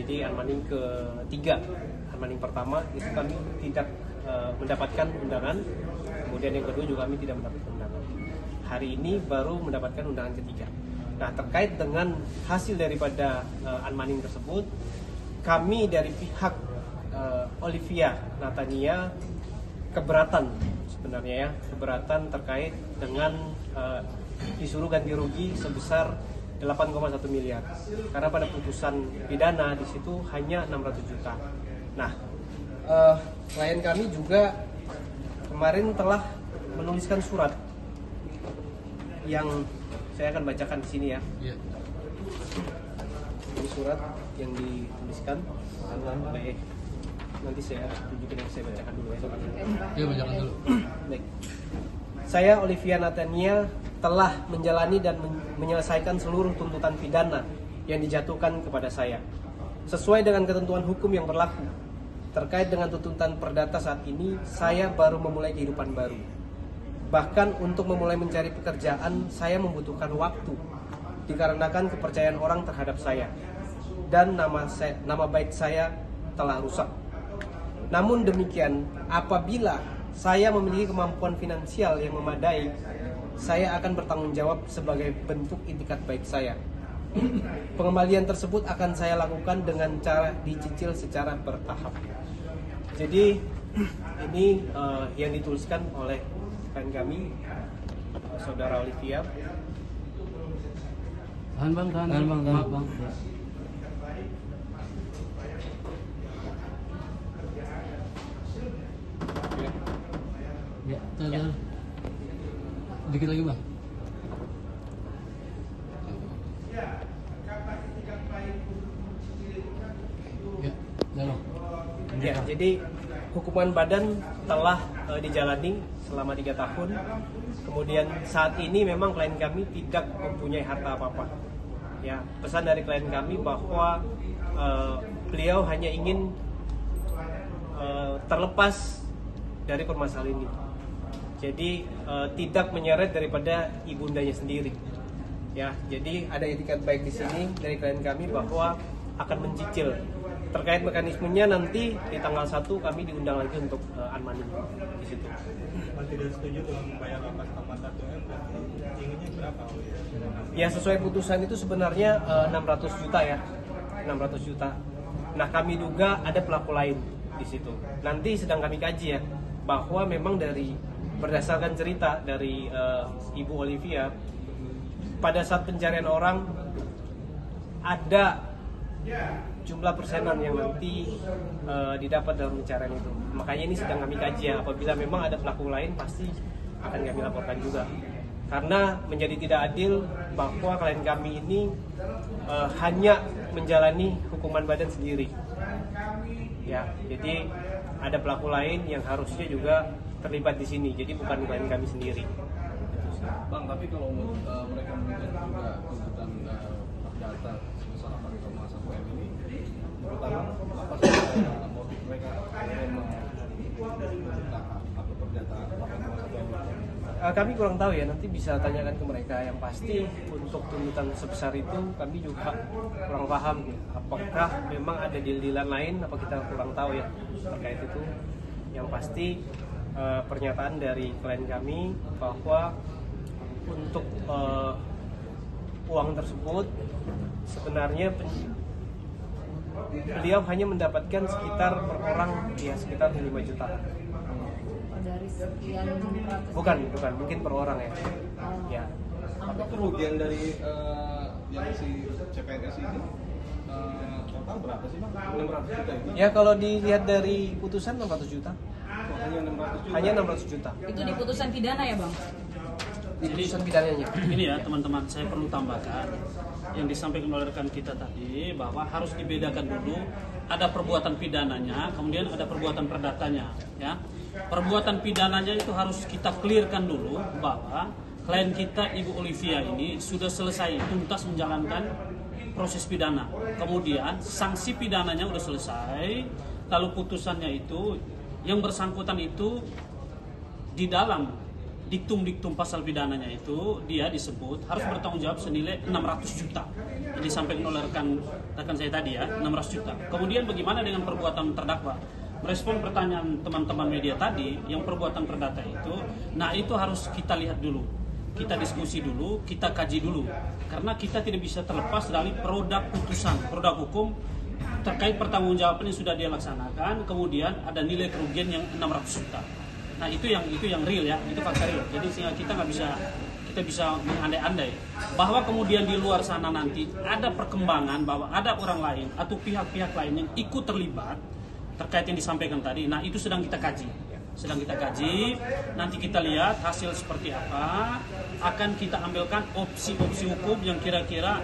Jadi unmanding ketiga, unmanding pertama itu kami tidak mendapatkan undangan, kemudian yang kedua juga kami tidak mendapatkan undangan. Hari ini baru mendapatkan undangan ketiga. Nah, terkait dengan hasil daripada unmanding tersebut, kami dari pihak Olivia Natania keberatan sebenarnya ya, keberatan terkait dengan disuruh ganti rugi sebesar 8,1 miliar. Karena pada putusan pidana di situ hanya 600 juta. Nah, klien kami juga kemarin telah menuliskan surat yang saya akan bacakan di sini ya. Ini surat yang dituliskan. Baik. Nanti saya tunjukin yang saya bacakan dulu ya. Ya, bacakan dulu. Baik. Saya Olivia Natania telah menjalani dan menyelesaikan seluruh tuntutan pidana yang dijatuhkan kepada saya sesuai dengan ketentuan hukum yang berlaku. Terkait dengan tuntutan perdata saat ini, saya baru memulai kehidupan baru. Bahkan untuk memulai mencari pekerjaan, saya membutuhkan waktu dikarenakan kepercayaan orang terhadap saya dan nama baik saya telah rusak. Namun demikian, apabila saya memiliki kemampuan finansial yang memadai, saya akan bertanggung jawab sebagai bentuk itikat baik saya. Pengembalian tersebut akan saya lakukan dengan cara dicicil secara bertahap. Jadi ini yang dituliskan oleh klien kami, saudara Olivia. Tahan bang. Maaf bang. Ya, ya. Dikit lagi bang. Ya, jadi hukuman badan telah dijalani selama 3 tahun. Kemudian saat ini memang klien kami tidak mempunyai harta apa-apa. Ya, pesan dari klien kami bahwa beliau hanya ingin terlepas dari permasalahan ini. Jadi tidak menyeret daripada ibundanya sendiri. Ya, jadi ada itikat baik di sini dari klien kami bahwa akan mencicil. Terkait mekanismenya nanti di tanggal 1 kami diundang lagi untuk unmanding di situ. Tidak setuju dengan membayar 8,1 M, inginnya berapa? Ya, sesuai putusan itu sebenarnya 600 juta ya. 600 juta. Nah, kami duga ada pelaku lain di situ. Nanti sedang kami kaji ya, bahwa memang dari berdasarkan cerita dari Ibu Olivia, pada saat pencarian orang ada jumlah persenan yang nanti didapat dalam pencarian itu. Makanya ini sedang kami kaji ya. Apabila memang ada pelaku lain pasti akan kami laporkan juga. Karena menjadi tidak adil bahwa klien kami ini hanya menjalani hukuman badan sendiri. Ya, jadi ada pelaku lain yang harusnya juga terlibat di sini. Jadi bukan klien kami sendiri. Bang, tapi kalau mereka memberikan juga tuntutan perdata sebesar 8,1 M ini, pertama apa sih motif mereka atau perdata 8,1 M? Kami kurang tahu ya, nanti bisa tanyakan ke mereka. Yang pasti untuk tuntutan sebesar itu kami juga kurang paham. Apakah memang ada deal-dealan lain, apa kita kurang tahu ya terkait itu. Yang pasti pernyataan dari klien kami bahwa untuk uang tersebut sebenarnya beliau hanya mendapatkan sekitar per orang ya sekitar 5 juta. Dari sekian Bukan, mungkin per orang ya. Ya. Apa kerugian dari yang si CPNS ini total berapa sih bang? 600 juta ini? Ya, kalau dilihat dari putusan 600 juta. Hanya 600 juta? Hanya 600 juta. itu di putusan pidana ya bang? Di putusan pidananya. Ini ya teman-teman, saya perlu tambahkan yang disampaikan oleh rekan kita tadi bahwa harus dibedakan dulu ada perbuatan pidananya, kemudian ada perbuatan perdatanya. Ya, perbuatan pidananya itu harus kita clearkan dulu bahwa klien kita Ibu Olivia ini sudah selesai tuntas menjalankan proses pidana. Kemudian sanksi pidananya sudah selesai, lalu putusannya itu yang bersangkutan itu di dalam diktum pasal pidananya itu dia disebut harus bertanggung jawab senilai 600 juta. yang disampaikan oleh rekan saya tadi ya, 600 juta. Kemudian bagaimana dengan perbuatan terdakwa? Merespon pertanyaan teman-teman media tadi, yang perbuatan perdata itu, nah itu harus kita lihat dulu, kita diskusi dulu, kita kaji dulu, karena kita tidak bisa terlepas dari produk putusan, produk hukum terkait pertanggungjawaban yang sudah dia laksanakan, kemudian ada nilai kerugian yang 600 juta. Nah itu yang real ya, itu fakta real. Jadi sehingga kita bisa mengandai-andai bahwa kemudian di luar sana nanti ada perkembangan bahwa ada orang lain atau pihak-pihak lain yang ikut terlibat terkait yang disampaikan tadi. Nah itu sedang kita kaji, nanti kita lihat hasil seperti apa, akan kita ambilkan opsi-opsi hukum yang kira-kira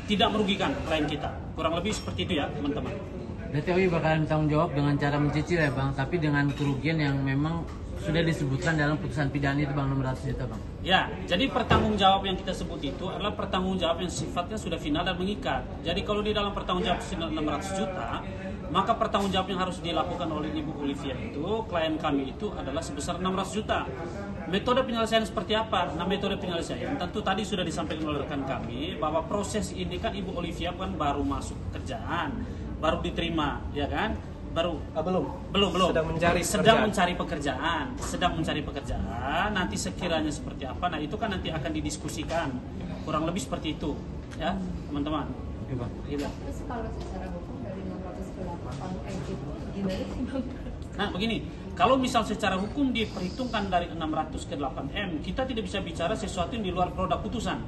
tidak merugikan klien kita. Kurang lebih seperti itu ya teman-teman. Berarti OI bakalan tanggung jawab dengan cara mencicil ya Bang, tapi dengan kerugian yang memang sudah disebutkan dalam putusan pidana itu Bang, 600 juta Bang. Ya, jadi pertanggungjawab yang kita sebut itu adalah pertanggungjawab yang sifatnya sudah final dan mengikat. Jadi kalau di dalam pertanggungjawab 600 juta, maka pertanggungjawab yang harus dilakukan oleh Ibu Olivia itu, klien kami itu adalah sebesar 600 juta. Metode penyelesaian seperti apa? Nah, metode penyelesaian tentu tadi sudah disampaikan oleh rekan kami bahwa proses ini kan Ibu Olivia kan baru masuk kerjaan, baru diterima, ya kan? Belum. Sedang mencari pekerjaan. Nanti sekiranya seperti apa? Nah, itu kan nanti akan didiskusikan. Kurang lebih seperti itu, ya, teman-teman. Oke Bang. Gitu. Terus kalau secara hukum dari 600 ke 8 itu gimana sih Bang? Nah begini, kalau misal secara hukum diperhitungkan dari 600 ke 8M, kita tidak bisa bicara sesuatu yang di luar produk putusan.